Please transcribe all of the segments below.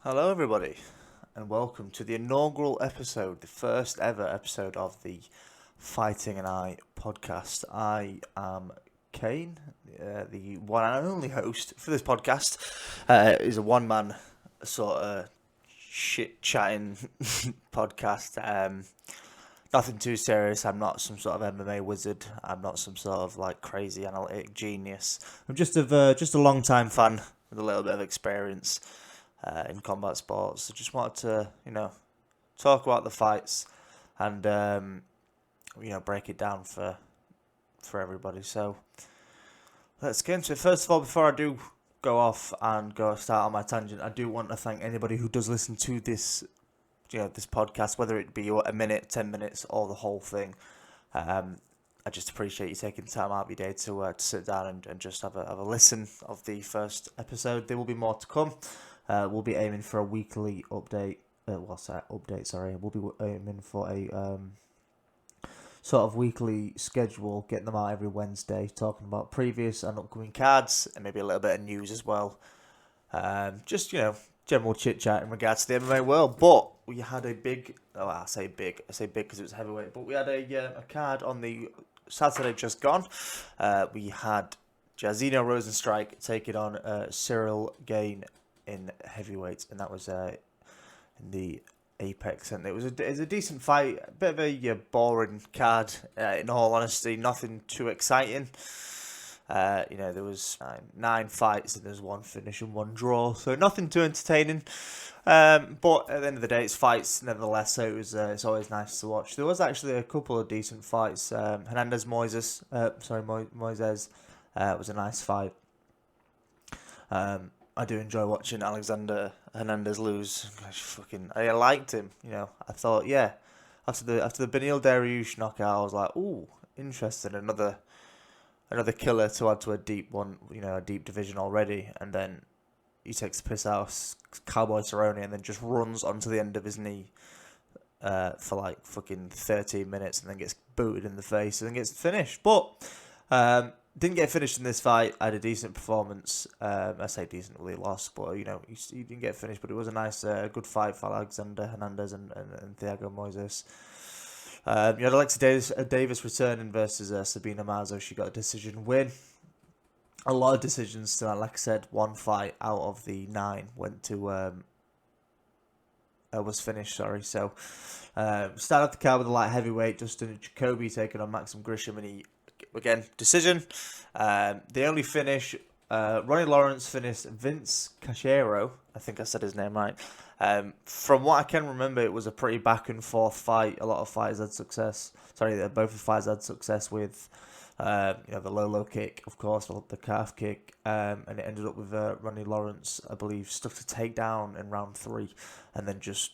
Hello, everybody, and welcome to the inaugural episode, the first ever episode of the Fighting and I podcast. I am Kane, the one and only host for this podcast. Is a one-man sort of shit-chatting podcast. Nothing too serious. I'm not some sort of MMA wizard. I'm not some sort of like crazy analytic genius. I'm just a long-time fan with a little bit of experience in combat sports. I just wanted to, talk about the fights and, break it down for everybody. So let's get into it. First of all, before I do go off and go start on my tangent, I do want to thank anybody who does listen to this, this podcast, whether it be a minute, 10 minutes, or the whole thing. I just appreciate you taking time out of your day to sit down and just have a listen of the first episode. There will be more to come. We'll be aiming for a weekly update. We'll be aiming for a sort of weekly schedule, getting them out every Wednesday, talking about previous and upcoming cards, and maybe a little bit of news as well. Just, general chit-chat in regards to the MMA world. But we had a big, I say big because it was heavyweight, but we had a card on the Saturday just gone. We had Jairzinho Rozenstruik taking on Cyril Gain in heavyweight, and that was in the Apex, and it was a decent fight, a bit of a boring card, in all honesty, nothing too exciting. There was nine fights and there's one finish and one draw, so nothing too entertaining. But at the end of the day, it's fights nevertheless, so it's always nice to watch. There was actually a couple of decent fights. Moises was a nice fight. I do enjoy watching Alexander Hernandez lose. I liked him. I thought, after the Beneil Dariush knockout, I was like, ooh, interesting. Another killer to add to a deep one, a deep division already. And then he takes the piss out of Cowboy Cerrone and then just runs onto the end of his knee for like fucking 13 minutes and then gets booted in the face and then gets finished. But didn't get finished in this fight. I had a decent performance. I say decent, really lost, but he didn't get finished. But it was a nice, good fight for Alexander Hernandez and Thiago Moises. You had Alexa Davis returning versus Sabina Mazo. She got a decision win. A lot of decisions tonight. Like I said, one fight out of the 9 went to was finished. Sorry. So started off the card with a light heavyweight, Dustin Jacoby taking on Maxim Grisham, and he. Again, decision. The only finish, Ronnie Lawrence finished Vince Cachero. I think I said his name right. From what I can remember, it was a pretty back and forth fight. A lot of fighters had success. Both the fighters had success with, the low kick, of course, the calf kick, and it ended up with Ronnie Lawrence, I believe, stuffed a takedown in round 3, and then just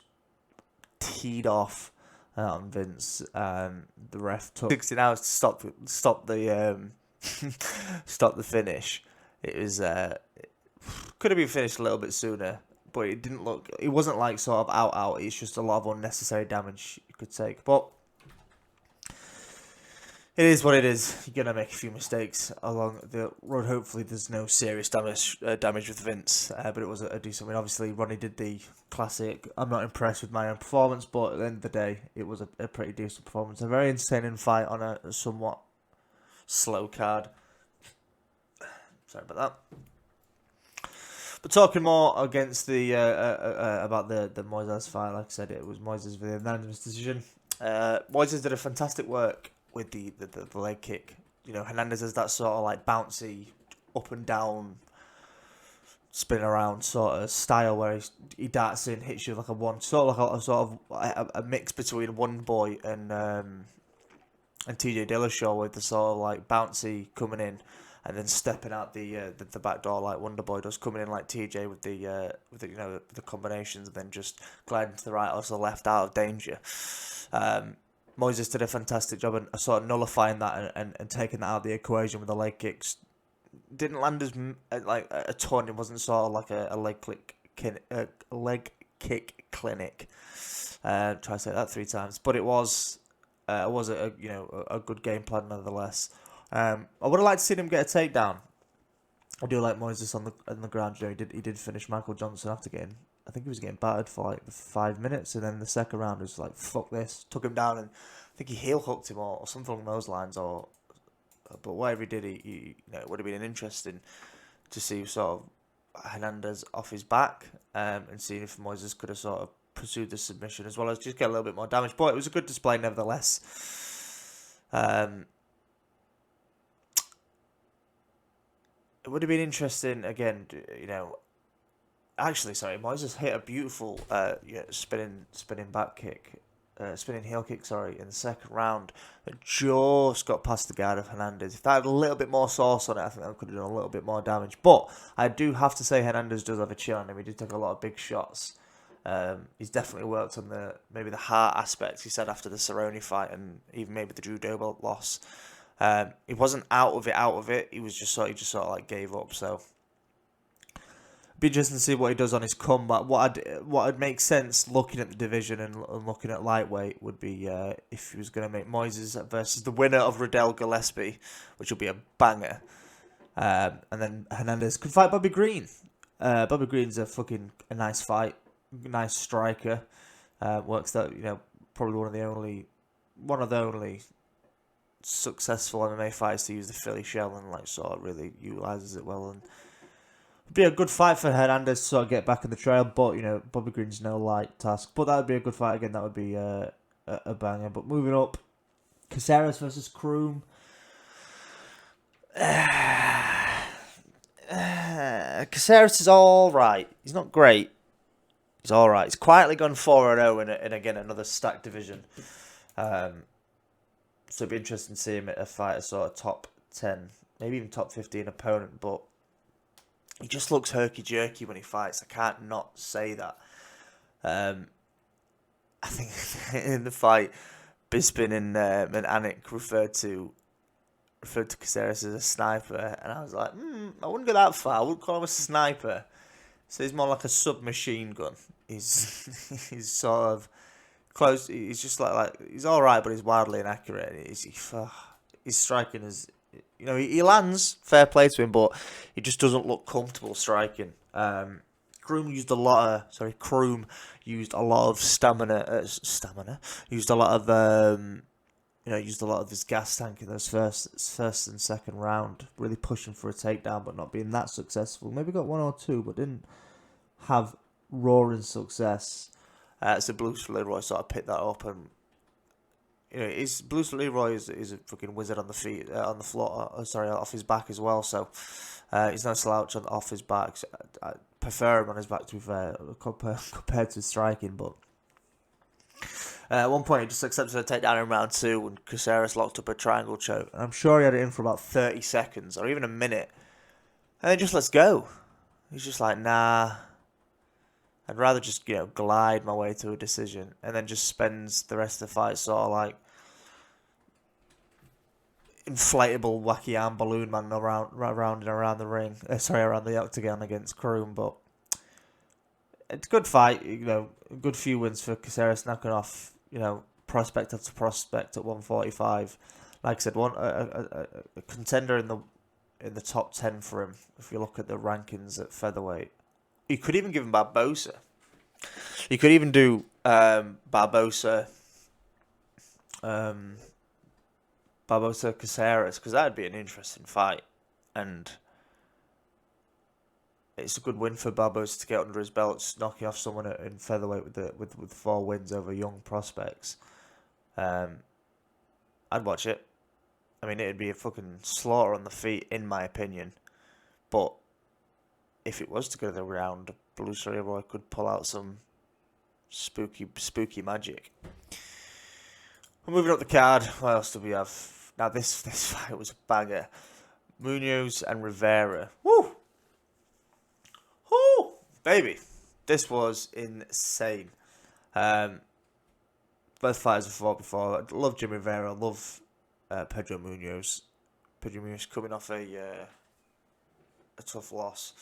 teed off on Vince. The ref took 16 hours to stop the stop the finish. It was could have been finished a little bit sooner, but it wasn't like sort of out. It's just a lot of unnecessary damage you could take. But it is what it is. You're gonna make a few mistakes along the road. Hopefully, there's no serious damage with Vince. But it was a decent win. Obviously, Ronnie did the classic. I'm not impressed with my own performance, but at the end of the day, it was a pretty decent performance. A very entertaining fight on a somewhat slow card. Sorry about that. But talking more against the about the Moises fight, like I said, it was Moises with a unanimous decision. Moises did a fantastic work with the leg kick. Hernandez has that sort of like bouncy, up and down, spin around sort of style where he darts in, hits you like a one, sort of a mix between One Boy and TJ Dillashaw, with the sort of like bouncy coming in and then stepping out the back door like Wonder Boy does, coming in like TJ with the combinations, and then just gliding to the right or to the left out of danger. Moises did a fantastic job and sort of nullifying that and taking that out of the equation with the leg kicks. Didn't land as like a ton. It wasn't sort of like a leg kick clinic. Try to say that 3 times, but it was a good game plan nonetheless. I would have liked to see him get a takedown. I do like Moises on the ground. He did finish Michael Johnson after getting I think he was getting battered for like 5 minutes, and then the second round was like, fuck this, took him down, and I think he heel hooked him or something along those lines, but whatever he did, it would have been interesting to see sort of Hernandez off his back, and seeing if Moises could have sort of pursued the submission as well as just get a little bit more damage. But it was a good display nevertheless. It would have been interesting again, Actually, sorry, Moises hit a beautiful spinning back kick, spinning heel kick, in the second round that just got past the guard of Hernandez. If that had a little bit more sauce on it, I think that could have done a little bit more damage. But I do have to say Hernandez does have a chin on him. He did take a lot of big shots. He's definitely worked on maybe the heart aspects, he said, after the Cerrone fight and even maybe the Drew Dober loss. He wasn't out of it. He just sort of like gave up. So be interesting to see what he does on his comeback. What'd make sense looking at the division and looking at lightweight would be if he was going to make Moises versus the winner of Riddell Gillespie, which will be a banger. And then Hernandez could fight Bobby Green. Bobby Green's a nice fight, nice striker. Works that probably one of the only successful MMA fighters to use the Philly shell and sort of really utilizes it well, and it'd be a good fight for Hernandez to sort of get back in the trail. But Bobby Green's no light task. But that would be a good fight again. That would be a banger. But moving up, Caceres versus Croom. Caceres is all right. He's not great. He's all right. He's quietly gone 4-0 in again another stacked division. So it'd be interesting to see him fight a sort of top 10, maybe even top 15 opponent. But he just looks herky-jerky when he fights. I can't not say that. I think in the fight, Bisping and Anik referred to Caceres as a sniper, and I was like, I wouldn't go that far. I wouldn't call him a sniper. So he's more like a submachine gun. He's sort of close. He's just like he's all right, but he's wildly inaccurate. His striking is, he lands, fair play to him, but he just doesn't look comfortable striking. Croom used a lot of stamina. Used a lot of his gas tank in those first and second round, really pushing for a takedown, but not being that successful. Maybe got one or two, but didn't have roaring success. So Bruce Leroy sort of picked that up, and Bruce Leroy is a fucking wizard on the feet, on the floor. Off his back as well. So he's no slouch off his back. So I prefer him on his back, to be fair, compared to striking. But at one point, he just accepted a takedown in round 2 when Caceres locked up a triangle choke. And I'm sure he had it in for about 30 seconds or even a minute, and then just lets go. He's just like, nah. I'd rather just, glide my way to a decision, and then just spends the rest of the fight sort of like inflatable wacky arm balloon man around and around the ring. Around the octagon against Croom. But it's a good fight, a good few wins for Caceres, knocking off, prospect after prospect at 145. Like I said, a contender in the top 10 for him. If you look at the rankings at featherweight. You could even give him Barbosa. You could even do Barbosa Caceres, because that would be an interesting fight. And it's a good win for Barbosa to get under his belt, knocking off someone in featherweight with 4 wins over young prospects. I'd watch it. I mean, it'd be a fucking slaughter on the feet, in my opinion. But if it was to go to the round, Bruce Leroy could pull out some spooky magic. We're moving up the card. What else do we have? Now, this fight was a banger. Munoz and Rivera. Woo! Woo! Baby. This was insane. Both fighters have fought before. I love Jim Rivera. I love Pedro Munoz. Pedro Munoz coming off a tough loss.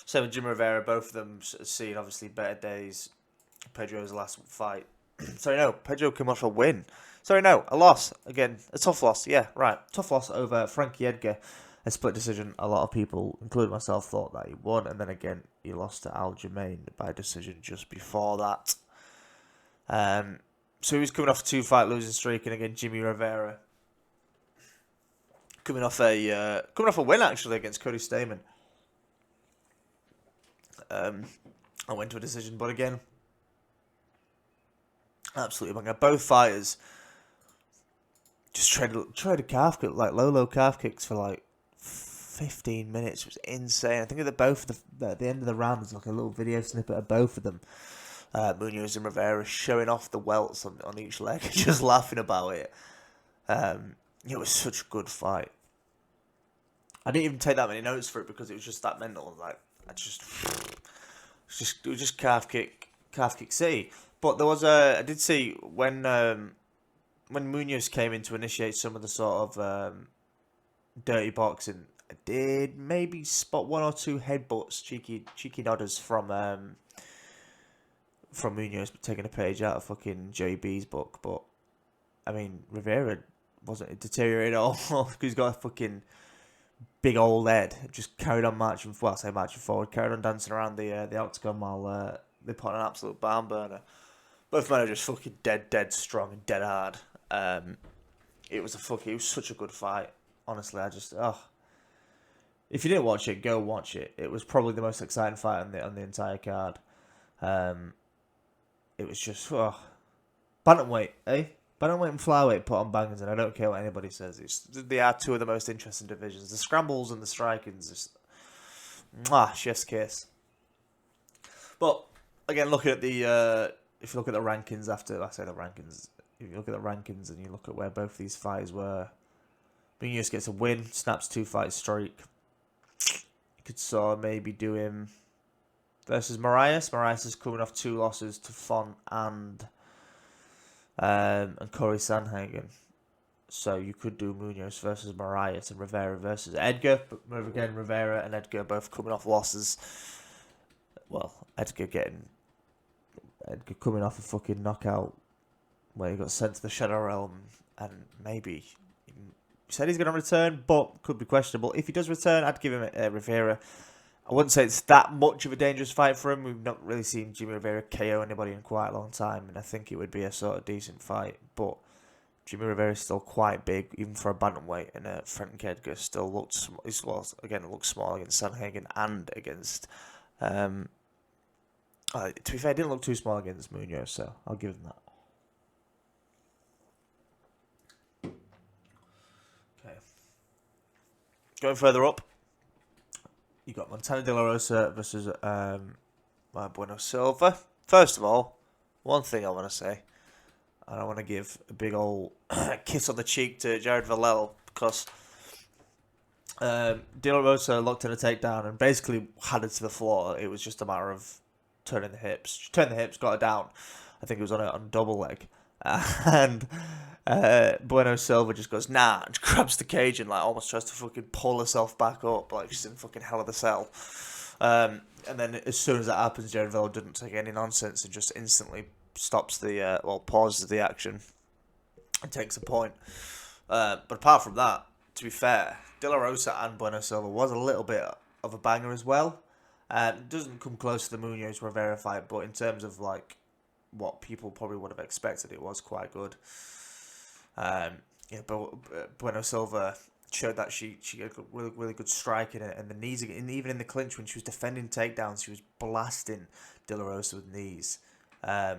Same with Jim Rivera, both of them seen obviously better days. Pedro's last fight. Pedro came off a win. A loss. Again, a tough loss. Yeah, right. Tough loss over Frankie Edgar. a split decision. A lot of people, including myself, thought that he won, and then again he lost to Aljamain by decision just before that. So he was coming off a 2-fight losing streak, and again Jimmy Rivera coming off a win actually against Cody Stamen. I went to a decision, but again, absolutely banger. Both fighters just traded calf kick, like low calf kicks for like 15 minutes. It was insane. I think at the end of the round, there's like a little video snippet of both of them. Munoz and Rivera showing off the welts on each leg, just laughing about it. It was such a good fight. I didn't even take that many notes for it because it was just that mental. Like it was just calf kick city. But there was I did see when Munoz came in to initiate some of the sort of dirty boxing, I did maybe spot one or two headbutts, cheeky nodders from Munoz, taking a page out of fucking Joey B's book. But I mean, Rivera wasn't deteriorated at all because he's got a fucking big old head. Just carried on marching forward, carried on dancing around the octagon while they put on an absolute barn burner. Both men are just fucking dead strong and dead hard. It was such a good fight. Honestly, if you didn't watch it, go watch it. It was probably the most exciting fight on the entire card. It was just bantamweight, eh? Bantamweight and flyweight put on bangers, and I don't care what anybody says. They are two of the most interesting divisions. The scrambles and the striking's just chef's kiss. But again, looking at if you look at the rankings if you look at the rankings and you look at where both these fights were, Munhoz gets a win, snaps 2-fight streak. You could sort of maybe do him versus Marias. Marias is coming off 2 losses to Font and Corey Sandhagen. So you could do Munoz versus Marias and Rivera versus Edgar. But again, Rivera and Edgar both coming off losses. Well, Edgar coming off a fucking knockout where he got sent to the Shadow Realm, and maybe he said he's going to return, but could be questionable. If he does return, I'd give him Rivera. I wouldn't say it's that much of a dangerous fight for him. We've not really seen Jimmy Rivera KO anybody in quite a long time, and I think it would be a sort of decent fight. But Jimmy Rivera is still quite big, even for a bantamweight, and Frank Edgar still looks small. Again, it looks small against Sandhagen and against. To be fair, it didn't look too small against Munoz, so I'll give him that. Okay. Going further up, you got Montana De La Rosa versus Bueno Silva. First of all, one thing I want to say, and I want to give a big old kiss on the cheek to Jared Vallel, because De La Rosa locked in a takedown and basically had it to the floor. It was just a matter of turning the hips. She turned the hips, got her down. I think it was on double leg. And Bueno Silva just goes, nah, and grabs the cage and like almost tries to fucking pull herself back up like she's in fucking Hell of a Cell. And then as soon as that happens, Jared Vallel didn't take any nonsense and just instantly stops pauses the action and takes a point. But apart from that, to be fair, De La Rosa and Bueno Silva was a little bit of a banger as well. It doesn't come close to the Munoz Rivera fight, but in terms of like what people probably would have expected, it was quite good. But Bueno Silva showed that she had really good striking and the knees, and even in the clinch when she was defending takedowns, she was blasting De La Rosa with knees. It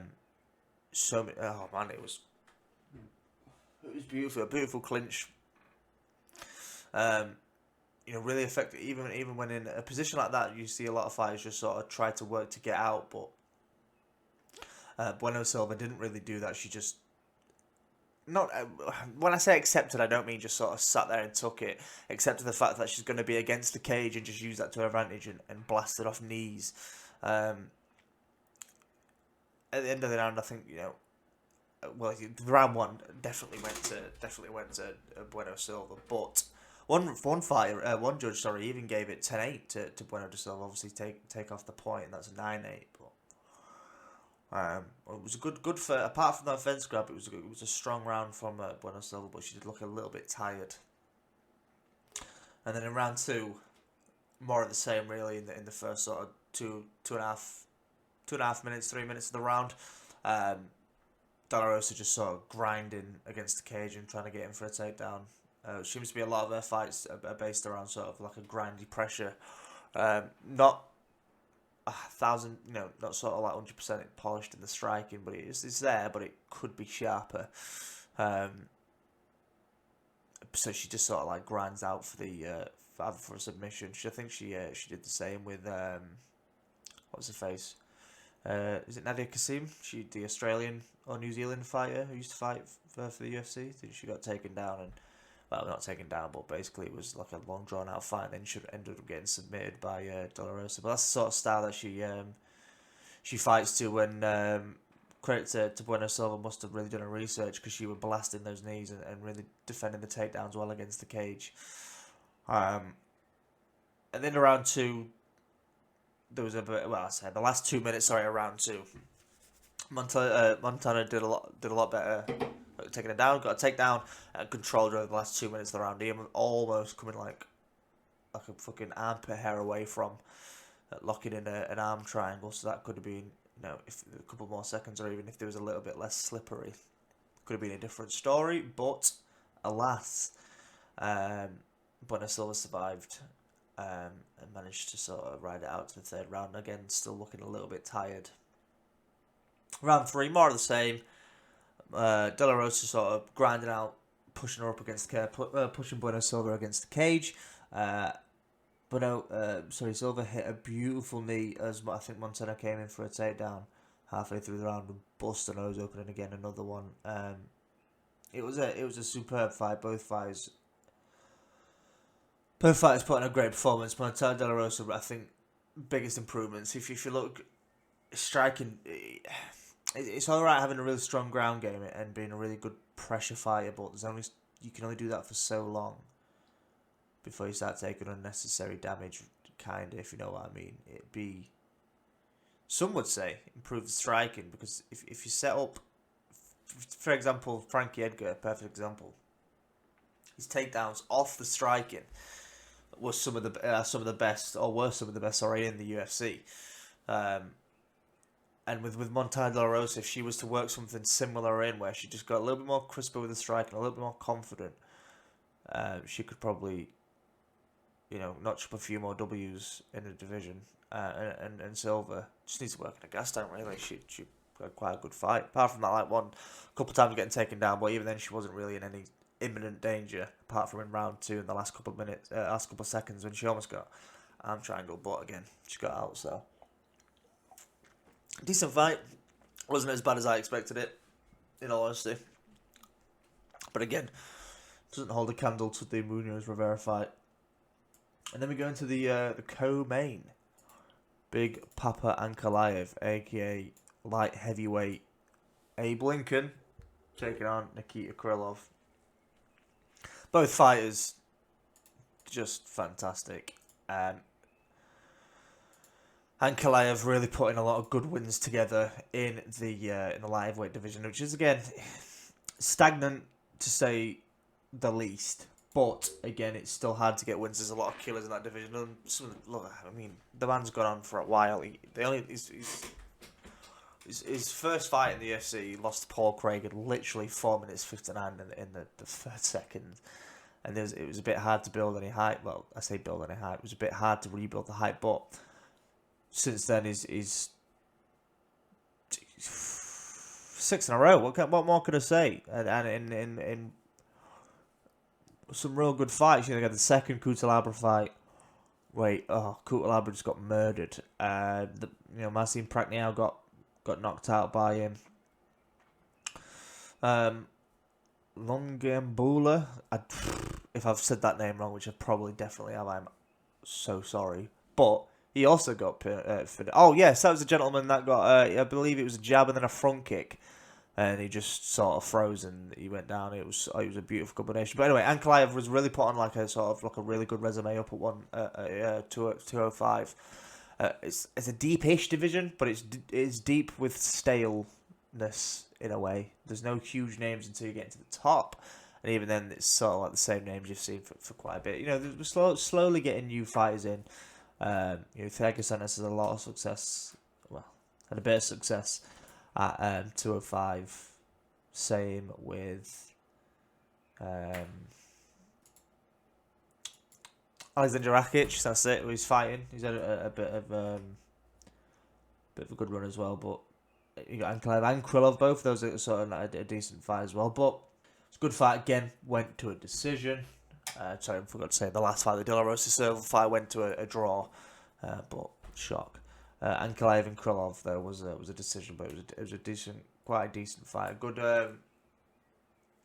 was beautiful, a beautiful clinch. Really effective. Even when in a position like that, you see a lot of fighters just sort of try to work to get out, but Bueno Silva didn't really do that. She just when I say accepted, I don't mean just sort of sat there and took it. Accepted the fact that she's going to be against the cage and just use that to her advantage and blasted off knees. At the end of the round, I think round one definitely went to Bueno Silva, but one judge even gave it 10-8 to Bueno Silva. Obviously take off the point, and that's a 9-8. But it was a good for, apart from that fence grab, it was a strong round from Bueno Silva, but she did look a little bit tired. And then in round two, more of the same really in the first sort of two and a half minutes, 3 minutes of the round. De La Rosa just sort of grinding against the cage and trying to get in for a takedown. It seems to be a lot of her fights are based around sort of like a grindy pressure. Not 1,000, not sort of like 100% polished in the striking, but it's there, but it could be sharper. So she just sort of like grinds out for the for a submission. I think she did the same with what's her face? Is it Nadia Kassim? She the Australian or New Zealand fighter who used to fight for the UFC. I think she got taken down and not taken down, but basically it was like a long drawn out fight. And then she ended up getting submitted by De La Rosa. But that's the sort of style that she fights to. When credit to Bueno Silva must have really done her research because she was blasting those knees and really defending the takedowns well against the cage. And then around two, there was the last 2 minutes. Sorry, around two, Montana did a lot better, taking it down, got a takedown, and controlled her over the last 2 minutes of the round. He almost coming like a fucking armpit hair away from locking in an arm triangle. So that could have been, if a couple more seconds, or even if there was a little bit less slippery, could have been a different story. But alas, Bueno Silva survived. And managed to sort of ride it out to the third round. Again, still looking a little bit tired. Round three, more of the same. De La Rosa sort of grinding out, pushing her up against the pushing Bueno Silva against the cage. Silva hit a beautiful knee as I think Montana came in for a takedown halfway through the round and bust her nose open, and again another one. It was a superb fight. Both fighters put in a great performance. Montana De La Rosa, I think, biggest improvements. If you look, striking, it's all right having a really strong ground game and being a really good pressure fighter, but you can only do that for so long before you start taking unnecessary damage, kind of, if you know what I mean. It'd be, some would say, improved striking, because if you set up, for example, Frankie Edgar, a perfect example, his takedowns off the striking was some of the best already in the UFC. And with Montana De La Rosa, if she was to work something similar in, where she just got a little bit more crisper with the strike and a little bit more confident, she could probably, notch up a few more W's in the division. And Silva just needs to work on the gas down, really. She had quite a good fight. Apart from that, couple times getting taken down, but even then she wasn't really in any imminent danger, apart from in round two in the last couple of seconds when she almost got arm triangle, but again, she got out. So decent fight. Wasn't as bad as I expected it, in all honesty. But again, doesn't hold a candle to the Munoz Rivera fight. And then we go into the co-main. Big Papa Ankalaev, aka light heavyweight Abe Lincoln, taking on Nikita Krillov. Both fighters just fantastic. Ankalaev really putting a lot of good wins together in the light heavyweight division, which is again stagnant to say the least. But again, it's still hard to get wins. There's a lot of killers in that division. And the man's gone on for a while. His first fight in the UFC, he lost to Paul Craig at literally 4 minutes 59 in the third second. And it was a bit hard to build any hype. Well, I say build any hype. It was a bit hard to rebuild the hype. But since then, he's 6 in a row. What more could I say? And in some real good fights. You got the second Cutelabra fight. Cutelabra just got murdered. Marcin Prachnio got knocked out by him. Longambula, if I've said that name wrong, which I probably definitely have, I'm so sorry. But he also got oh yes, that was the gentleman that got I believe it was a jab and then a front kick, and he just sort of froze and he went down. It was a beautiful combination. But anyway, Ankalaev was really put on a really good resume up at 205. It's a deep-ish division, but it's deep with staleness in a way. There's no huge names until you get to the top, And even then, it's sort of like the same names you've seen for quite a bit. You know, we're slowly getting new fighters in. Caceres has a lot of success. Well, had a bit of success at 205. Same with Alexander Rakic. That's it. He's fighting. He's had a bit of a good run as well. But you got Ankalaev and Krillov. Both of those are sort of like a decent fight as well. But it's a good fight again. Went to a decision. Sorry, I forgot to say the last fight, the De La Rosa Silva fight, went to a draw. But shock. Ankalaev and Krillov though was a decision, but it was quite a decent fight. A good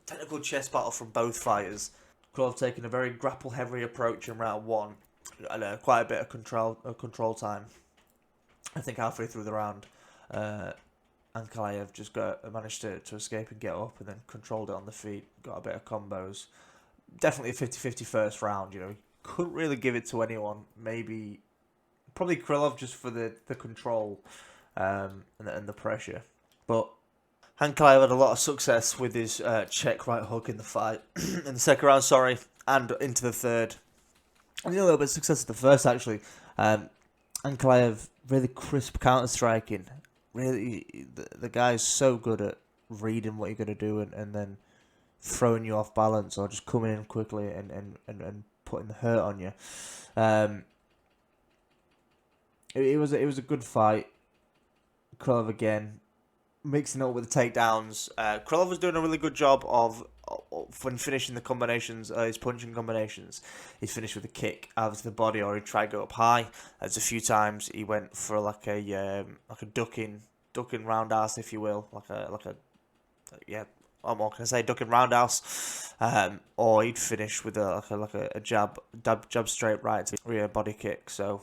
technical chess battle from both fighters. Krillov taking a very grapple heavy approach in round one, and quite a bit of control time. I think halfway through the round, Ankalaev just managed to escape and get up, and then controlled it on the feet. Got a bit of combos. Definitely a 50-50 first round. You know, he couldn't really give it to anyone. Probably Krillov just for the control and the pressure. But Ankalaev had a lot of success with his check right hook in the fight, in the second round, and into the third. And a little bit of success in the first, actually. Ankalaev, really crisp counter-striking. Really, the guy's so good at reading what you're going to do and then throwing you off balance or just coming in quickly and putting the hurt on you. It was a good fight. Krillov again, mixing it up with the takedowns. Krillov was doing a really good job of when finishing the combinations, his punching combinations. He finished with a kick out of the body, or he tried to go up high. There's a few times he went for like a ducking roundhouse, if you will, what more can I say? Ducking roundhouse, or he'd finish with a jab straight right to the rear body kick. So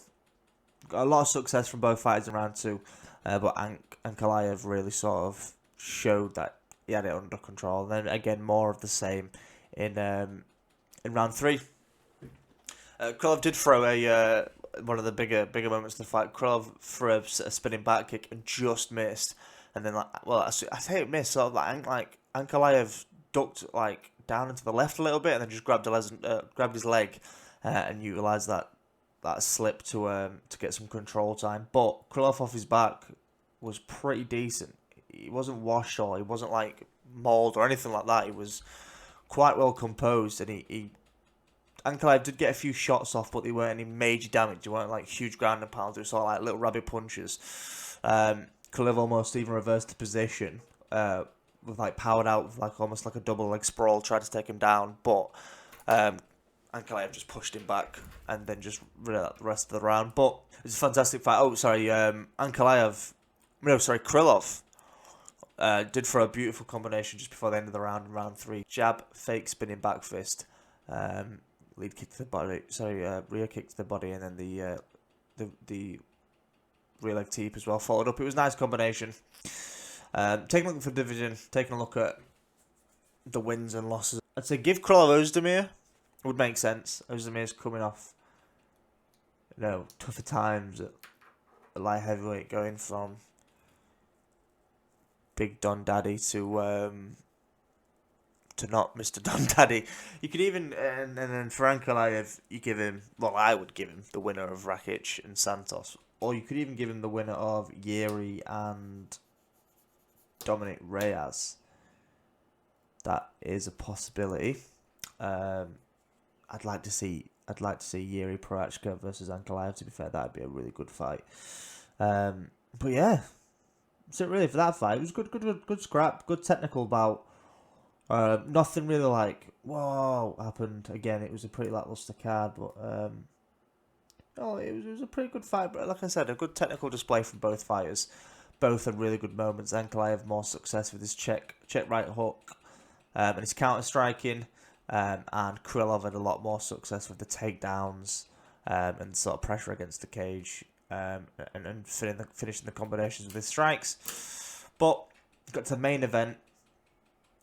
got a lot of success from both fighters in round two, but Ankalaev really sort of showed that he had it under control. And then again, more of the same in round three. Krillov did throw one of the bigger moments in the fight. Krillov threw a spinning back kick and just missed. And then, I say it missed. Sort of like Ankalaev ducked like down into the left a little bit, and then just grabbed his leg, and utilised that slip to get some control time. But Krillov off his back was pretty decent. He wasn't washed or he wasn't like mauled or anything like that. He was quite well composed, and Ankalaev did get a few shots off, but they weren't any major damage. They weren't like huge ground and pounds. They were sort of like little rabbit punches. Krillov almost even reversed the position, with like powered out with like almost like a double leg sprawl, tried to take him down, but Ankalaev just pushed him back and then just rid out the rest of the round. But it was a fantastic fight. Krillov did throw a beautiful combination just before the end of the round in round three. Jab, fake spinning back fist, lead kick to the body. Rear kick to the body, and then the rear leg teep as well followed up. It was a nice combination. Taking a look for the division, taking a look at the wins and losses. I'd say give Krillov Ozdemir. Would make sense. Ozdemir's coming off, tougher times at light heavyweight, going from Big Don Daddy to not Mr. Don Daddy. You could even, and then for Ankalaev, I would give him the winner of Rakic and Santos, or you could even give him the winner of Yeri and Dominic Reyes. That is a possibility. I'd like to see Yuri Prochazka versus Ankalaev. To be fair, that'd be a really good fight. But yeah, so really for that fight, it was good scrap, good technical bout. Nothing really like whoa happened. Again, it was a pretty lackluster card, but it was a pretty good fight. But like I said, a good technical display from both fighters. Both had really good moments. Ankalaev more success with his check right hook, and his counter striking. And Krillov had a lot more success with the takedowns and sort of pressure against the cage, and finishing the combinations with his strikes. But got to the main event,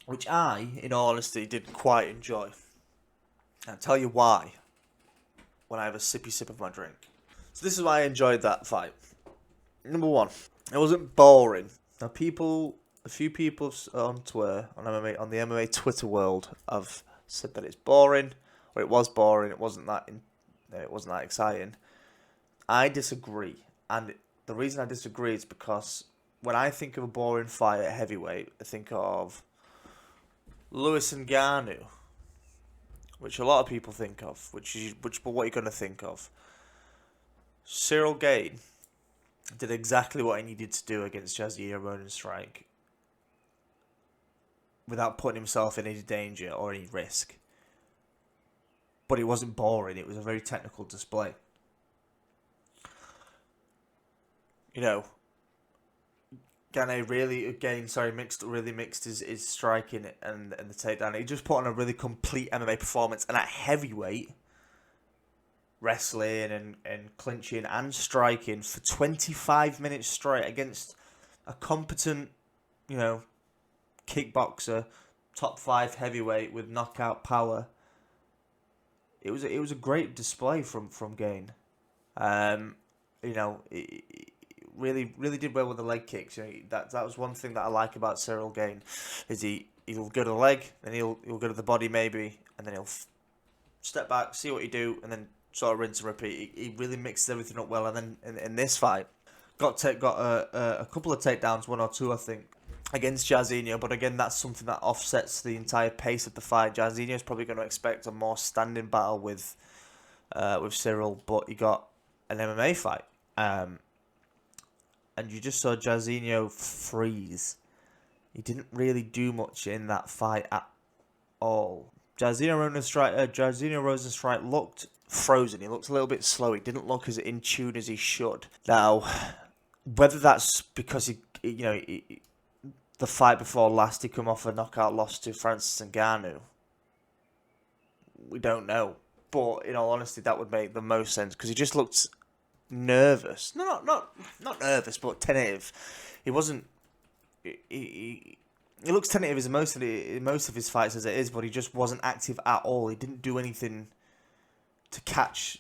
which I, in all honesty, didn't quite enjoy. I'll tell you why when I have a sippy sip of my drink. So this is why I enjoyed that fight. Number one, it wasn't boring. Now people a few people on Twitter, on the MMA Twitter world, have said that it's boring, or it was boring. It wasn't that exciting. I disagree, and the reason I disagree is because when I think of a boring fight at heavyweight, I think of Lewis and Ngannou, which a lot of people think of. But what you're gonna think of? Cyril Gane did exactly what he needed to do against Jairzinho Rozenstruik without putting himself in any danger or any risk. But it wasn't boring. It was a very technical display. You know, Gane really mixed his striking and the takedown. He just put on a really complete MMA performance, and at heavyweight, wrestling and clinching and striking for 25 minutes straight against a competent, kickboxer, top 5 heavyweight with knockout power. It was a great display from Gane. Really did well with the leg kicks. That was one thing that I like about Cyril Gane, is he'll go to the leg, then he'll go to the body maybe, and then he'll step back, see what you do, and then sort of rinse and repeat. He really mixes everything up well, and then in this fight, got a couple of takedowns, 1 or 2 I think, against Jairzinho. But again, that's something that offsets the entire pace of the fight. Jairzinho is probably going to expect a more standing battle with Cyril, but he got an MMA fight. And you just saw Jairzinho freeze. He didn't really do much in that fight at all. Jairzinho Rozenstruik looked frozen. He looked a little bit slow. He didn't look as in tune as he should. Now, whether that's because the fight before last he come off a knockout loss to Francis Ngannou, we don't know. But in all honesty, that would make the most sense, because he just looked nervous. No, not nervous, but tentative. He wasn't. He looks tentative in most of his fights as it is, but he just wasn't active at all. He didn't do anything to catch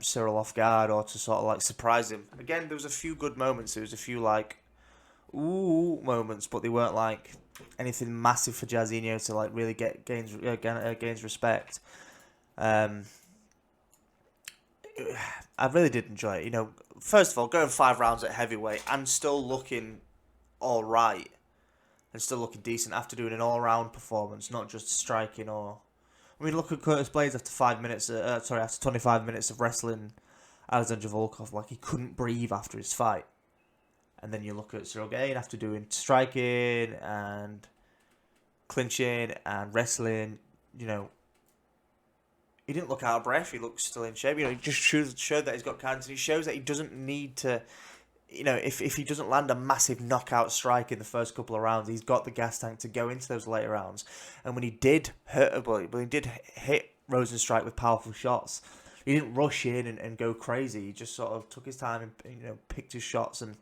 Cyril off guard or to sort of like surprise him. Again, there was a few good moments. There was a few like ooh moments, but they weren't like anything massive for Jairzinho to like really gains respect. I really did enjoy it. First of all, going 5 rounds at heavyweight and still looking all right and still looking decent after doing an all-round performance, not just striking or. I mean, look at Curtis Blades after 25 minutes of wrestling Alexander Volkov, like he couldn't breathe after his fight. And then you look at Cyril Gane after doing striking and clinching and wrestling, he didn't look out of breath. He looked still in shape. He just showed that he's got character. He shows that he doesn't need to, if he doesn't land a massive knockout strike in the first couple of rounds, he's got the gas tank to go into those later rounds. And when he did hit Rozenstruik with powerful shots, he didn't rush in and go crazy. He just sort of took his time and picked his shots and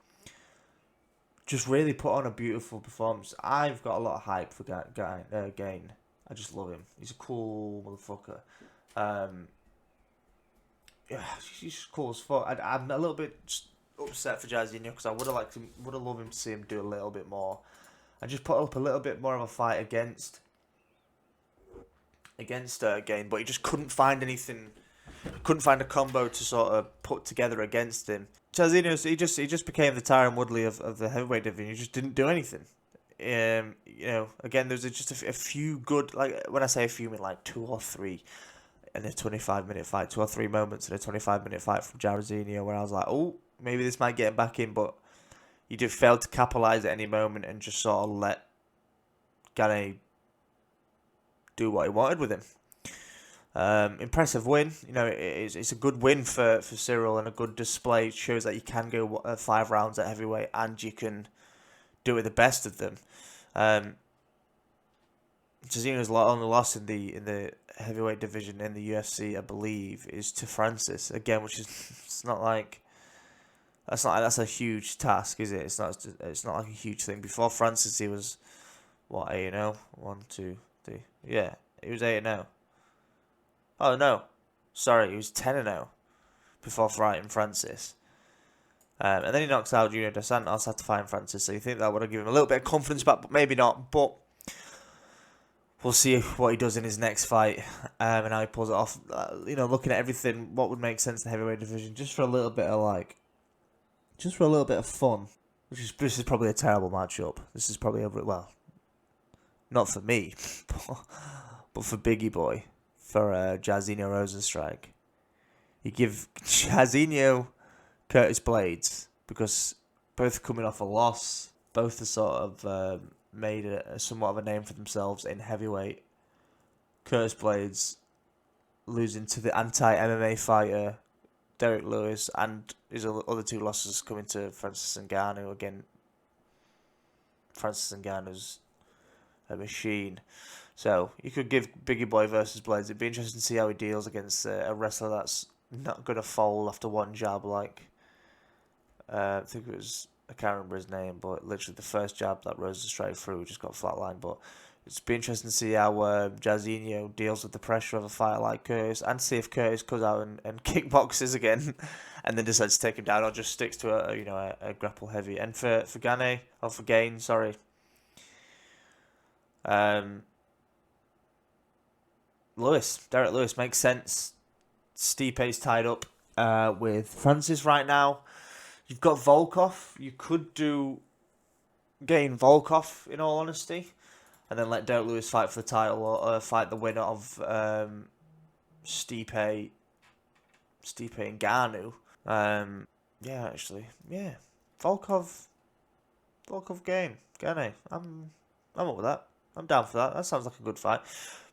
just really put on a beautiful performance. I've got a lot of hype for Gane. I just love him. He's a cool motherfucker. He's just cool as fuck. I'm a little bit upset for Jairzinho, because I would have loved him to see him do a little bit more. I just put up a little bit more of a fight against Gane, but he just couldn't find anything. Couldn't find a combo to sort of put together against him. Jairzinho, he just became the Tyron Woodley of the heavyweight division. He just didn't do anything. Again, there's just a few good, like when I say a few, I mean like 2 or 3 in a 25-minute fight, 2 or 3 moments in a 25-minute fight from Jairzinho where I was like, oh, maybe this might get him back in, but he just failed to capitalise at any moment and just sort of let Gane do what he wanted with him. Impressive win. It's a good win for Cyril and a good display. It shows that you can go 5 rounds at heavyweight and you can do it with the best of them. Jairzinho's only loss in the heavyweight division in the UFC, I believe, is to Francis again, which is that's a huge task, is it? It's not like a huge thing. Before Francis, he was what, 8-0? 1, 2, 3. Yeah, he was 8-0. Oh no, sorry, he was 10-0 before fighting Francis. And then he knocks out Junior Dos Santos after fighting Francis. So you think that would have given him a little bit of confidence back, but maybe not. But we'll see what he does in his next fight, and how he pulls it off. Looking at everything, what would make sense in the heavyweight division, just for a little bit of fun. This is probably a terrible matchup. This is probably not for me, but for Biggie Boy, for Jairzinho Rosenstrike. You give Jairzinho Curtis Blades, because both coming off a loss, both are sort of made somewhat of a name for themselves in heavyweight. Curtis Blades losing to the anti-MMA fighter Derek Lewis, and his other two losses coming to Francis Ngannou. Again, Francis Ngannou's a machine. So you could give Biggie Boy versus Blades. It'd be interesting to see how he deals against a wrestler that's not going to fold after one jab. I think it was, I can't remember his name, but literally the first jab that Rosenstrike through just got flatlined. But it's be interesting to see how Jairzinho deals with the pressure of a fighter like Curtis, and see if Curtis goes out and kickboxes again, and then decides to take him down, or just sticks to a grapple heavy. And for Gain, sorry. Derek Lewis makes sense. Stipe's tied up with Francis right now. You've got Volkov. You could do Gain Volkov, in all honesty, and then let Derek Lewis fight for the title, or fight the winner of Stipe and Ngannou. Volkov Gain. I'm up with that. I'm down for that. That sounds like a good fight.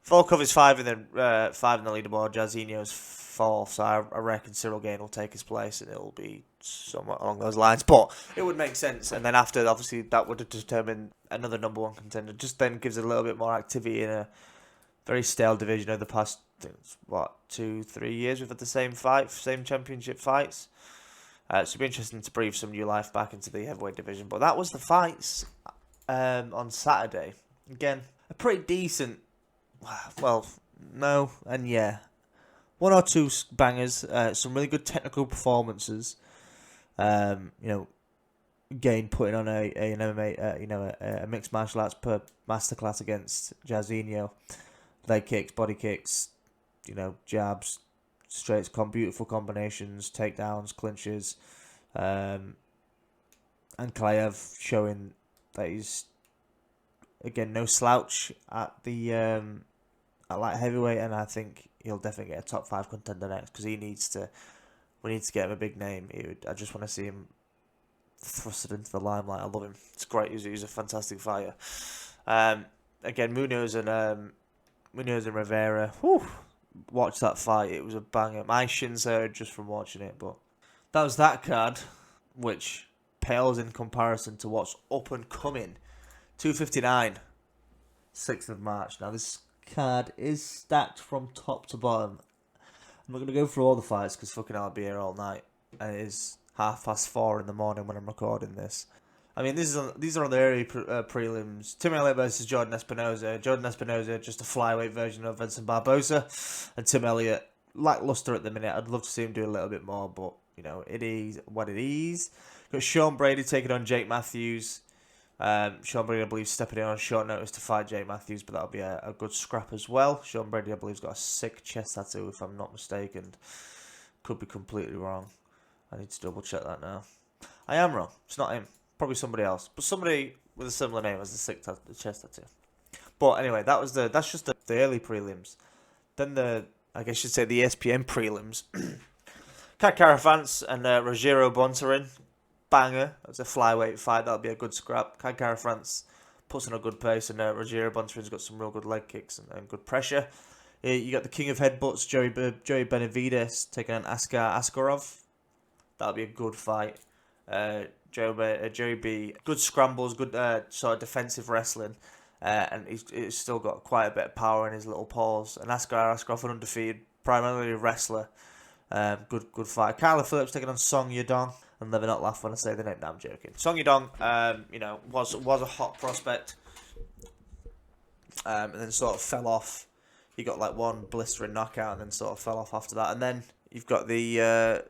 Volkov is 5 in the leaderboard. Jairzinho's 4th, so I reckon Cyril Gain will take his place, and it'll be somewhat along those lines. But it would make sense, and then after, obviously, that would determine another number 1 contender. Just then gives it a little bit more activity in a very stale division over the past 2-3 years. We've had the same championship fights. So it'll be interesting to breathe some new life back into the heavyweight division. But that was the fights on Saturday. Again, a pretty decent. Well, no, and yeah. 1 or 2 bangers, some really good technical performances. Gain putting on an MMA, a mixed martial arts masterclass against Jairzinho. Leg kicks, body kicks, jabs, straights, beautiful combinations, takedowns, clinches. And Kalaev showing that he's, again, no slouch at the at light heavyweight, and I think he'll definitely get a top 5 contender next, because we need to get him a big name. I just want to see him thrusted into the limelight. I love him. It's great. He's a fantastic fighter. Again, Munoz and Rivera. Whew, watch that fight. It was a banger. My shins hurt just from watching it, but that was that card, which pales in comparison to what's up and coming. 259, 6th of March. Now this card is stacked from top to bottom. I'm not going to go through all the fights, because fucking I'll be here all night, and it is 4:30 in the morning when I'm recording this. I mean, these are on the early prelims. Tim Elliott versus Jordan Espinosa. Jordan Espinosa, just a flyweight version of Vincent Barbosa, and Tim Elliott, lackluster at the minute. I'd love to see him do a little bit more, but it is what it is. Got Sean Brady taking on Jake Matthews. Sean Brady, I believe, stepping in on short notice to fight Jake Matthews, but that'll be a good scrap as well. Sean Brady, I believe, has got a sick chest tattoo, if I'm not mistaken. Could be completely wrong. I need to double check that now. I am wrong. It's not him. Probably somebody else, but somebody with a similar name has the sick chest tattoo. But anyway, that's just the early prelims. Then the ESPN prelims. Kat Carafance and Rogério Bontorin. Banger. That's a flyweight fight. That'll be a good scrap. Kat Carafance puts on a good pace, and Rogério Bontorin's got some real good leg kicks and good pressure. You got the king of headbutts, Joey Benavidez, taking on Askar Askarov. That'll be a good fight. Joey B, good scrambles, good sort of defensive wrestling, and he's still got quite a bit of power in his little paws. And Askar Askarov, an undefeated, primarily a wrestler. Good fight. Kyler Phillips taking on Song Yadong. And never not laugh when I say the name. No, I'm joking. Song Yadong, was a hot prospect, and then sort of fell off. He got one blistering knockout, and then sort of fell off after that. And then you've got the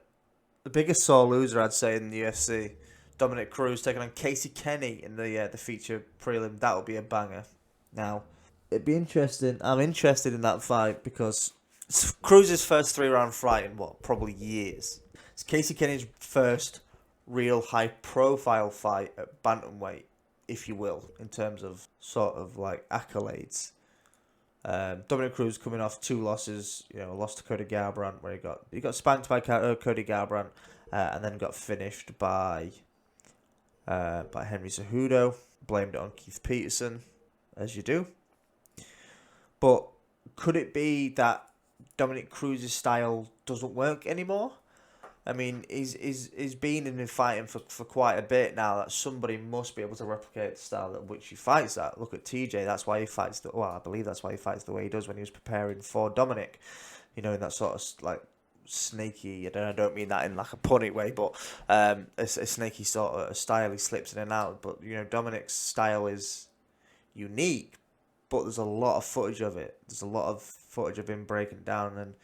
The biggest sore loser, I'd say, in the UFC. Dominic Cruz taking on Casey Kenny in the feature prelim. That would be a banger. Now, it'd be interesting. I'm interested in that fight because it's Cruz's first 3-round fight in what, probably years. It's Casey Kenny's first real high-profile fight at bantamweight, if you will, in terms of sort of like accolades. Dominic Cruz coming off 2 losses, lost to Cody Garbrandt where he got spanked by Cody Garbrandt, and then got finished by Henry Cejudo. Blamed it on Keith Peterson, as you do. But could it be that Dominic Cruz's style doesn't work anymore? I mean, he's been in fighting for quite a bit now. That somebody must be able to replicate the style at which he fights at. Look at TJ. That's why he fights I believe that's why he fights the way he does when he was preparing for Dominic. In that sort of like snaky. I don't mean that in like a punny way, but a snaky sort of style. He slips in and out. But Dominic's style is unique, but there's a lot of footage of it. There's a lot of footage of him breaking down, and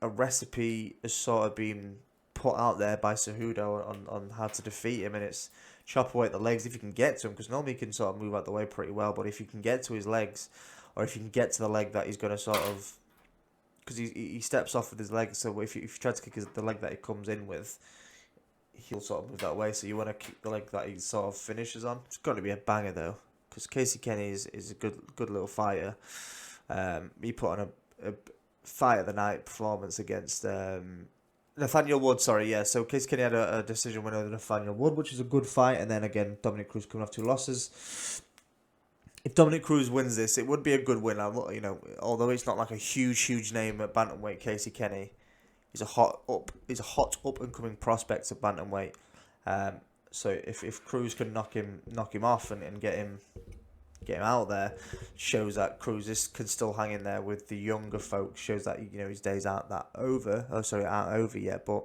a recipe has sort of been put out there by Cejudo on how to defeat him, and it's chop away at the legs if you can get to him, because normally he can sort of move out the way pretty well, but if you can get to his legs, or if you can get to the leg that he's going to sort of, because he steps off with his leg, so if you try to kick the leg that he comes in with, he'll sort of move that way, so you want to kick the leg that he sort of finishes on. It's got to be a banger though, because Casey Kenny is a good little fighter. He put on a fight of the night performance against Nathaniel Wood, so Casey Kenny had a decision winner over Nathaniel Wood, which is a good fight, and then again Dominic Cruz coming off 2 losses. If Dominic Cruz wins this, it would be a good win. Although it's not like a huge name at bantamweight, Casey Kenny is a hot up and coming prospect at bantamweight. So if Cruz can knock him off and get him out there, shows that Cruz can still hang in there with the younger folks. Shows that his days aren't over yet. But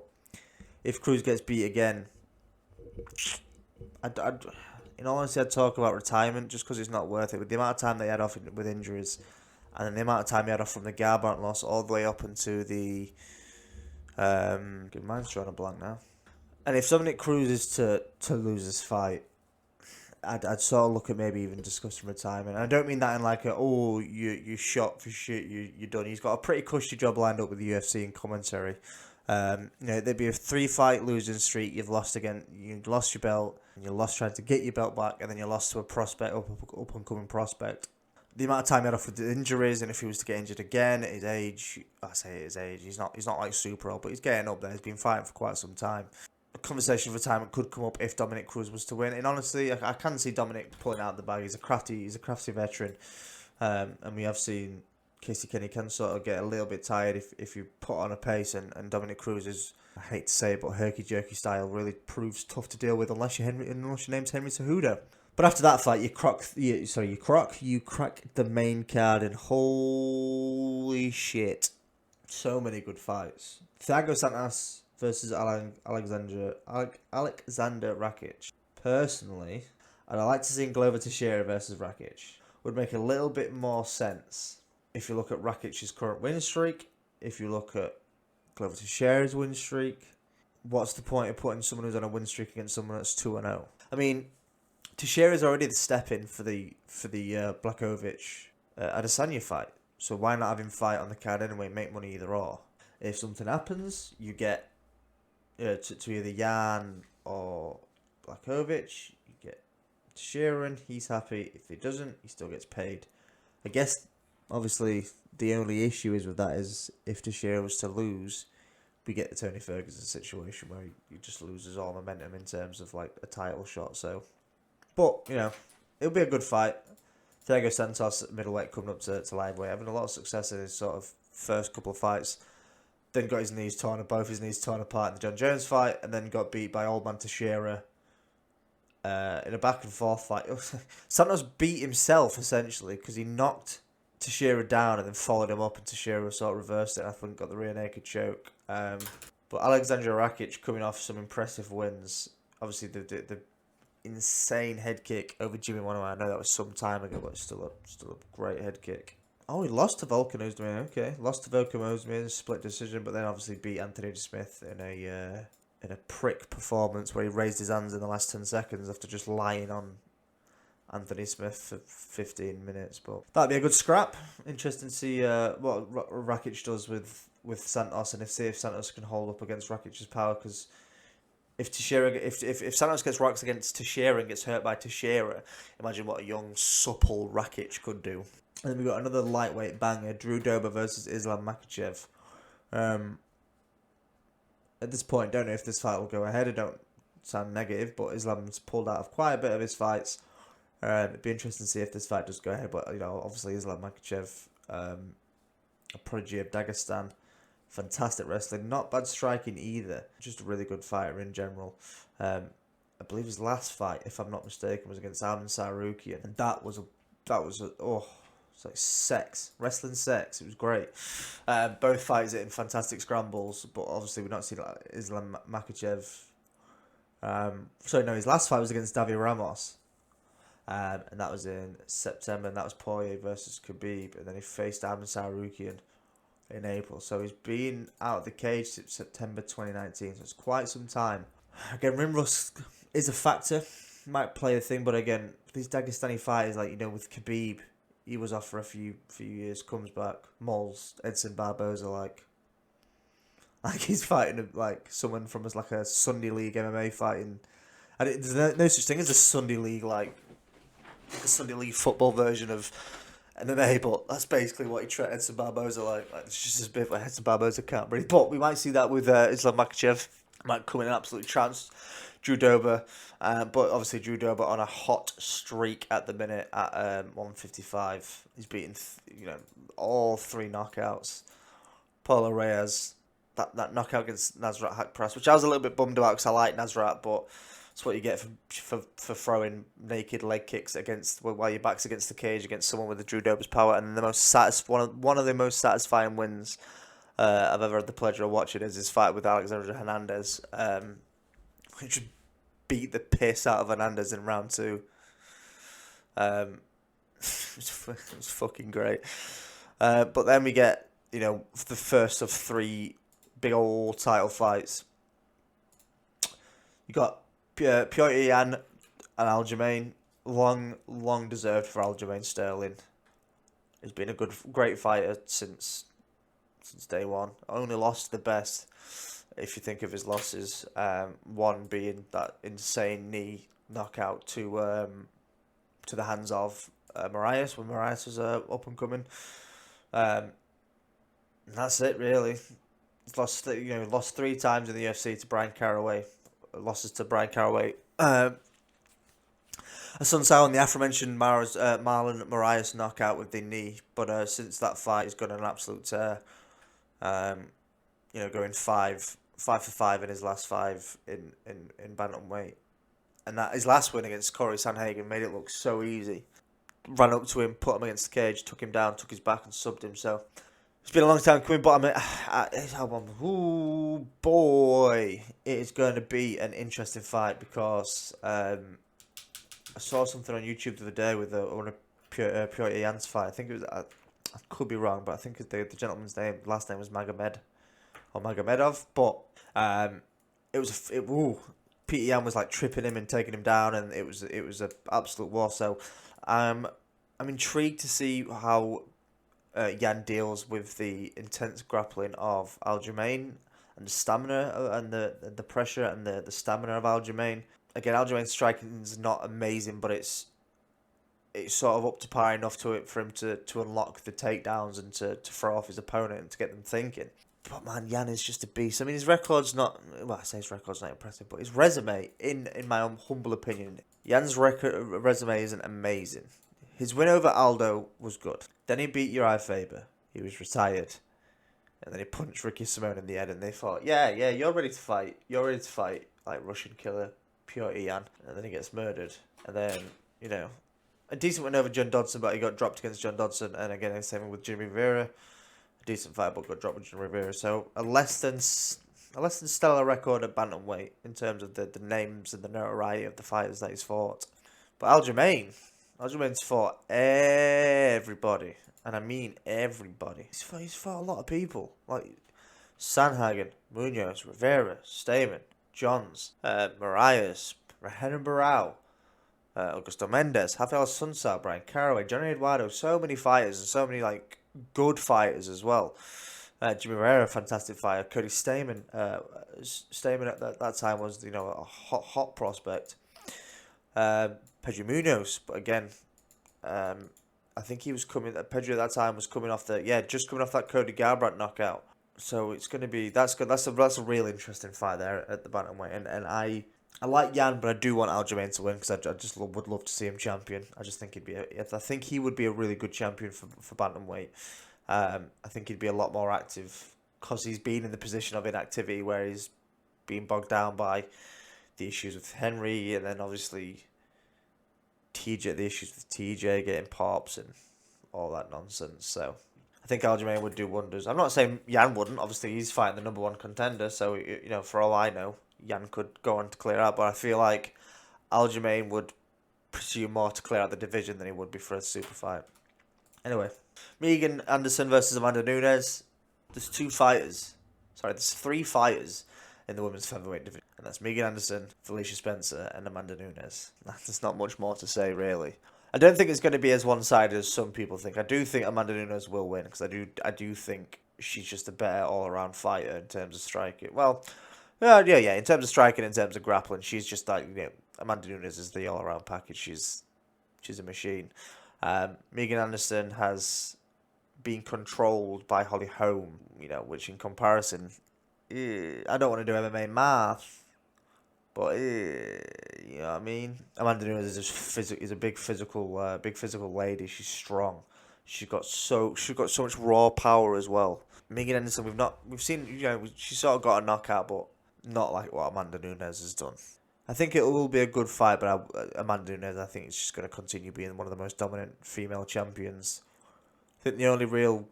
if Cruz gets beat again, in all honesty, I'd talk about retirement just because it's not worth it. With the amount of time they had off with injuries, and then the amount of time he had off from the Garbrandt loss all the way up into the mine's drawing a blank now. And if Dominic Cruz is to lose this fight, I'd sort of look at maybe even discussing retirement. And I don't mean that in like you shot for shit, you're done. He's got a pretty cushy job lined up with the UFC and commentary. There'd be a 3-fight losing streak. You lost your belt, and you lost trying to get your belt back, and then you lost to a prospect, up and coming prospect. The amount of time he had off with the injuries, and if he was to get injured again at his age, he's not like super old, but he's getting up there. He's been fighting for quite some time. A conversation of retirement could come up if Dominic Cruz was to win, and honestly, I can see Dominic pulling out the bag. He's a crafty veteran, and we have seen Casey Kenny can sort of get a little bit tired if you put on a pace, and Dominic Cruz is, I hate to say it, but herky-jerky style really proves tough to deal with unless your name's Henry Cejudo. But after that fight, you crack the main card, and holy shit, so many good fights. Thiago Santos versus Alexander Rakic. Personally, I'd like to see Glover Teixeira versus Rakic. Would make a little bit more sense if you look at Rakic's current win streak. If you look at Glover Teixeira's win streak, what's the point of putting someone who's on a win streak against someone that's 2-0? I mean, Teixeira's already the step in for the Blachowicz Adesanya fight, so why not have him fight on the card anyway? Make money either or. If something happens, you get to either Jan or Blachowicz. You get Teixeira in, he's happy. If he doesn't, he still gets paid. I guess obviously the only issue is with that is if Teixeira was to lose, we get the Tony Ferguson situation where he just loses all momentum in terms of like a title shot. So. But, it'll be a good fight. Thiago Santos at middleweight coming up to lightweight, having a lot of success in his sort of first couple of fights. Then got both his knees torn apart in the John Jones fight, and then got beat by Old Man Teixeira in a back and forth fight. Santos beat himself, essentially, because he knocked Teixeira down and then followed him up, and Teixeira sort of reversed it, and I think got the rear naked choke. But Alexander Rakic coming off some impressive wins. Obviously, the insane head kick over Jimmy Munoz. I know that was some time ago, but still a great head kick. Oh, he lost to Volkan Ozdemir. Okay, lost to Volkan Ozdemir, split decision, but then obviously beat Anthony Smith in a prick performance where he raised his hands in the last 10 seconds after just lying on Anthony Smith for 15 minutes. But that'd be a good scrap. Interesting to see what Rakic does with Santos, and if Santos can hold up against Rakic's power, because if Teixeira, if Santos gets rocks against Teixeira and gets hurt by Teixeira, imagine what a young, supple Rakic could do. And then we got another lightweight banger, Drew Dober versus Islam Makhachev. At this point, don't know if this fight will go ahead. I don't sound negative, but Islam's pulled out of quite a bit of his fights. It'd be interesting to see if this fight does go ahead. But obviously Islam Makhachev, a prodigy of Dagestan, fantastic wrestling, not bad striking either. Just a really good fighter in general. I believe his last fight, if I'm not mistaken, was against Arman Sarukian, and that was it's like sex, wrestling sex. It was great. Both fights hitting fantastic scrambles, but obviously we've not seen Islam Makhachev. His last fight was against Davi Ramos, and that was in September, and that was Poirier versus Khabib, and then he faced Arman Sarukian in April. So he's been out of the cage since September 2019, so it's quite some time. Again, ring rust is a factor, might play a thing, but again, these Dagestani fighters, with Khabib, he was off for a few years, comes back, mauls Edson Barboza like he's fighting someone from a Sunday League MMA fighting. And there's no such thing as a Sunday League, the Sunday League football version of MMA, but that's basically what he treated Edson Barboza like. It's just as bit like Edson Barboza can't breathe. But we might see that with Islam Makhachev. Might come in an absolute trance. Drew Dober, but obviously Drew Dober on a hot streak at the minute at 155. He's beaten all 3 knockouts. Paulo Reyes, that knockout against Nasrat Haqparast, which I was a little bit bummed about because I like Nasrat, but that's what you get for throwing naked leg kicks while your back's against the cage against someone with the Drew Dober's power. And one of the most satisfying wins I've ever had the pleasure of watching is his fight with Alexander Hernandez. Which beat the piss out of Hernandez in round 2. It was fucking great. But then we get, the first of 3 big old title fights. You got Piotr Yan and Aljamain. Long deserved for Aljamain Sterling. He's been a great fighter since day one. Only lost the best. If you think of his losses, one being that insane knee knockout to the hands of Moraes when Moraes was up and coming, and that's it really. He's lost 3 times in the UFC to Brian Caraway, losses to Brian Caraway. Sun Sao and the aforementioned Marlon Moraes knockout with the knee, but since that fight, he's got an absolute tear. Going 5 for 5 in his last 5 in bantamweight, and that his last win against Corey Sanhagen made it look so easy. Ran up to him, put him against the cage, took him down, took his back, and subbed him. So it's been a long time coming, but oh boy, it is going to be an interesting fight because I saw something on YouTube the other day with one of Piotr Jan's fight. I think it was I could be wrong, but I think the gentleman's last name was Magomed. Or Magomedov, but Peter Yan was tripping him and taking him down, and it was an absolute war. So I'm intrigued to see how Yan deals with the intense grappling of Aljamain and the stamina and the pressure and the stamina of Aljamain. Again, Aljamain's striking is not amazing, but it's sort of up to par enough for him to unlock the takedowns and to throw off his opponent and to get them thinking. But man, Yan is just a beast. I mean, his record's not... Well, I say his record's not impressive, but his resume, in my own humble opinion, Yan's resume isn't amazing. His win over Aldo was good. Then he beat Uriah Faber. He was retired. And then he punched Ricky Simone in the head, and they thought, yeah, you're ready to fight. You're ready to fight, like Russian killer Piotr Yan. And then he gets murdered. And then, a decent win over John Dodson, but he got dropped against John Dodson. And again, same with Jimmy Rivera. Decent fight, but got dropped with Riviera. So a less than stellar record at bantamweight in terms of the names and the notoriety of the fighters that he's fought. But Aljamain, Aljamain's fought everybody, and I mean everybody. He's fought a lot of people, like Sanhagen, Munoz, Rivera, Stamen, Johns, Marias, Rehan Barao, Augusto Mendes, Rafael Sunsao, Brian Caraway, Johnny Eduardo. So many fighters, and so many like good fighters as well. Jimmy Rivera, fantastic fighter. Cody Stamen. Stamen at that time was, you know, a hot prospect. Pedro Munoz, but again, I think he was coming. Pedro at that time was coming off just coming off that Cody Garbrandt knockout. So it's going to be that's good. That's a real interesting fight there at the bantamweight, and I like Jan, but I do want Aljamain to win because I just would love to see him champion. I just think I think he would be a really good champion for bantamweight. I think he'd be a lot more active because he's been in the position of inactivity where he's been bogged down by the issues with Henry, and then obviously TJ, the issues with TJ getting pops and all that nonsense. So I think Aljamain would do wonders. I'm not saying Jan wouldn't. Obviously, he's fighting the number one contender, so you know, for all I know, Jan could go on to clear out. But I feel like Aljamain would pursue more to clear out the division than he would be for a super fight. Anyway, Megan Anderson versus Amanda Nunes. There's three fighters in the women's featherweight division, and that's Megan Anderson, Felicia Spencer, and Amanda Nunes. There's not much more to say, really. I don't think it's going to be as one-sided as some people think. I do think Amanda Nunes will win because I do think she's just a better all-around fighter in terms of striking. Well, yeah. In terms of striking, in terms of grappling, she's just like, you know, Amanda Nunes is the all-around package. She's a machine. Megan Anderson has been controlled by Holly Holm, you know, which in comparison, I don't want to do MMA math, but you know what I mean. Amanda Nunes is a big physical lady. She's strong. She's got so much raw power as well. Megan Anderson, we've seen, you know, she sort of got a knockout, but not like what Amanda Nunes has done. I think it will be a good fight, but Amanda Nunes, I think, is just going to continue being one of the most dominant female champions. I think the only real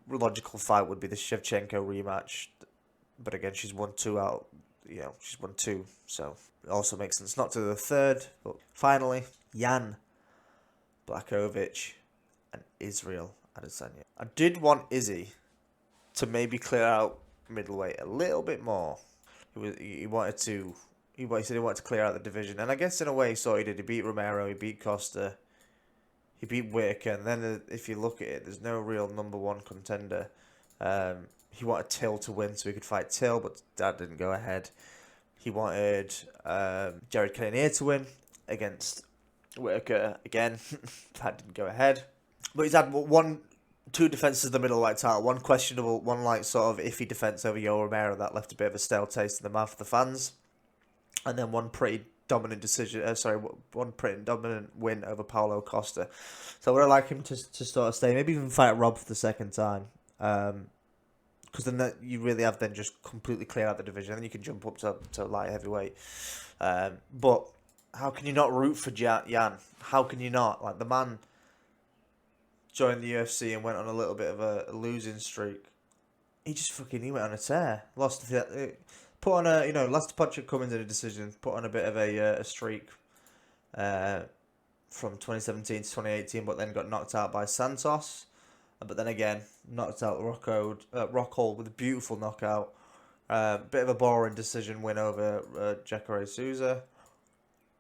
logical fight would be the Shevchenko rematch, but again, she's won two, so it also makes sense not to the third. But finally, Jan Blachowicz and Israel Adesanya. I did want Izzy to maybe clear out middleweight a little bit more. He said he wanted to clear out the division, and I guess in a way, he did. He beat Romero, he beat Costa, he beat Whitaker, and then if you look at it, there's no real number one contender. He wanted Till to win so he could fight Till, but that didn't go ahead. He wanted Jared Cannonier to win against Whitaker again. That didn't go ahead. But he's had two defenses of the middleweight title, one questionable, one like sort of iffy defense over Yoel Romero that left a bit of a stale taste in the mouth of the fans. And then one pretty dominant win over Paulo Costa. So I would like him to sort of stay, maybe even fight Rob for the second time. Because then you really have then just completely clear out the division, and then you can jump up to light heavyweight. But how can you not root for Jan? How can you not? Like, the man joined the UFC and went on a little bit of a losing streak. He went on a tear. Lost last to Patrick Cummins in a decision, put on a bit of a streak from 2017 to 2018, but then got knocked out by Santos. But then again, knocked out Rockhold with a beautiful knockout. Bit of a boring decision win over Jacare Souza.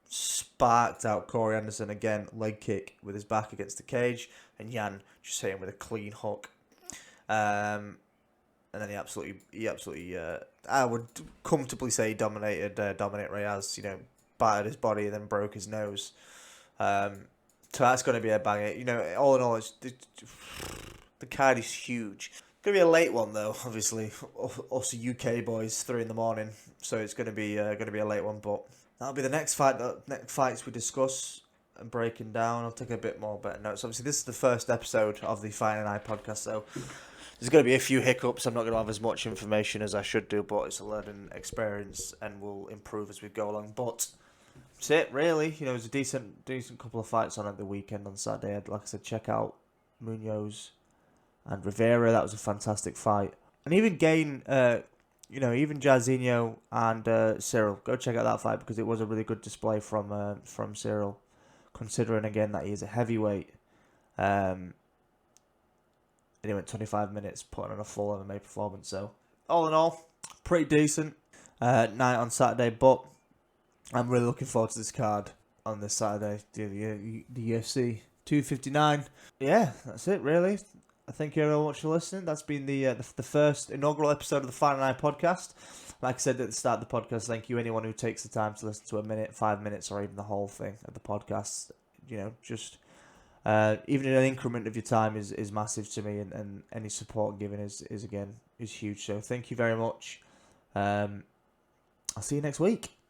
Sparked out Corey Anderson again, leg kick with his back against the cage, and Jan just hit him with a clean hook. And then he absolutely, I would comfortably say he dominated Dominic Reyes. You know, battered his body and then broke his nose. So that's going to be a banger. You know, all in all, the card is huge. It's going to be a late one though. Obviously, us UK boys, 3 a.m, so it's going to be a late one. But that'll be the next fight. The next fights we discuss and breaking down. I'll take a bit more better notes. Obviously, this is the first episode of the Fight and I podcast, so there's going to be a few hiccups. I'm not going to have as much information as I should do, but it's a learning experience and we'll improve as we go along. But that's it, really. You know, it was a decent couple of fights on at the weekend on Saturday. Like I said, check out Munoz and Rivera. That was a fantastic fight. And even even Jairzinho and Cyril. Go check out that fight because it was a really good display from Cyril. considering again that he is a heavyweight. And he went 25 minutes putting on a full MMA performance. So all in all, pretty decent night on Saturday. But I'm really looking forward to this card on this Saturday, the UFC 259. Yeah, that's it really. Thank you everyone much for listening. That's been the first inaugural episode of the Fight and I podcast. Like I said at the start of the podcast, thank you anyone who takes the time to listen to a minute, 5 minutes, or even the whole thing of the podcast. You know, just even an increment of your time is massive to me, and any support given is huge. So thank you very much. I'll see you next week.